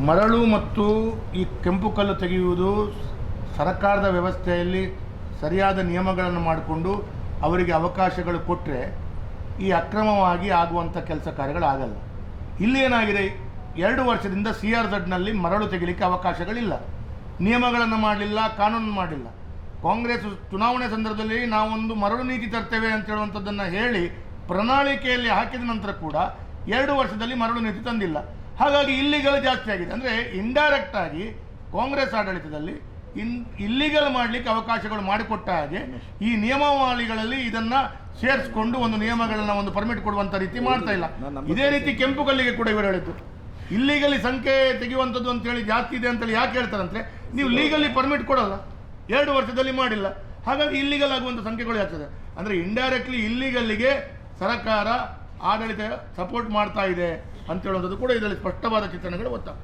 ಮರಳು ಮತ್ತು ಈ ಕೆಂಪು ಕಲ್ಲು ತೆಗೆಯುವುದು ಸರ್ಕಾರದ ವ್ಯವಸ್ಥೆಯಲ್ಲಿ ಸರಿಯಾದ ನಿಯಮಗಳನ್ನು ಮಾಡಿಕೊಂಡು ಅವರಿಗೆ ಅವಕಾಶಗಳು ಕೊಟ್ಟರೆ ಈ ಅಕ್ರಮವಾಗಿ ಆಗುವಂಥ ಕೆಲಸ ಕಾರ್ಯಗಳಾಗಲ್ಲ. ಇಲ್ಲಿ ಏನಾಗಿದೆ, 2 ವರ್ಷದಿಂದ CRZನಲ್ಲಿ ಮರಳು ತೆಗಿಲಿಕ್ಕೆ ಅವಕಾಶಗಳಿಲ್ಲ, ನಿಯಮಗಳನ್ನು ಮಾಡಲಿಲ್ಲ, ಕಾನೂನು ಮಾಡಲಿಲ್ಲ. ಕಾಂಗ್ರೆಸ್ ಚುನಾವಣೆ ಸಂದರ್ಭದಲ್ಲಿ ನಾವೊಂದು ಮರಳು ನೀತಿ ತರ್ತೇವೆ ಅಂತ ಹೇಳುವಂಥದ್ದನ್ನು ಹೇಳಿ ಪ್ರಣಾಳಿಕೆಯಲ್ಲಿ ಹಾಕಿದ ನಂತರ ಕೂಡ 2 ವರ್ಷದಲ್ಲಿ ಮರಳು ನೀತಿ ತಂದಿಲ್ಲ. ಹಾಗಾಗಿ ಇಲ್ಲಿಗಲ್ ಜಾಸ್ತಿ ಆಗಿದೆ. ಅಂದರೆ ಇಂಡೈರೆಕ್ಟ್ ಆಗಿ ಕಾಂಗ್ರೆಸ್ ಆಡಳಿತದಲ್ಲಿ ಇಲ್ಲಿಗಲ್ ಮಾಡಲಿಕ್ಕೆ ಅವಕಾಶಗಳು ಮಾಡಿಕೊಟ್ಟ ಹಾಗೆ ಈ ನಿಯಮಾವಳಿಗಳಲ್ಲಿ ಇದನ್ನು ಸೇರಿಸ್ಕೊಂಡು ಒಂದು ನಿಯಮಗಳನ್ನ ಒಂದು ಪರ್ಮಿಟ್ ಕೊಡುವಂಥ ರೀತಿ ಮಾಡ್ತಾ ಇಲ್ಲ. ಇದೇ ರೀತಿ ಕೆಂಪು ಕಲ್ಲಿಗೆ ಕೂಡ ಇವರು ಹೇಳಿದ್ದು ಇಲ್ಲಿಗಲಿ ಸಂಖ್ಯೆ ತೆಗೆಯುವಂಥದ್ದು ಅಂತೇಳಿ ಜಾಸ್ತಿ ಇದೆ ಅಂತೇಳಿ ಯಾಕೆ ಹೇಳ್ತಾರಂದ್ರೆ, ನೀವು ಲೀಗಲಿ ಪರ್ಮಿಟ್ ಕೊಡಲ್ಲ, 2 ವರ್ಷದಲ್ಲಿ ಮಾಡಿಲ್ಲ, ಹಾಗಾಗಿ ಇಲ್ಲಿಗಲ್ ಆಗುವಂಥ ಸಂಖ್ಯೆಗಳು ಆಗ್ತದೆ. ಅಂದರೆ ಇಂಡೈರೆಕ್ಟ್ಲಿ ಇಲ್ಲಿಗಲ್ಲಿಗೆ ಸರ್ಕಾರ ಆಡಳಿತ ಸಪೋರ್ಟ್ ಮಾಡ್ತಾ ಇದೆ ಅಂತ ಹೇಳುವಂಥದ್ದು ಕೂಡ ಇದರಲ್ಲಿ ಸ್ಪಷ್ಟವಾದ ಚಿತ್ರಣಗಳು ಗೊತ್ತಾಗ್ತದೆ.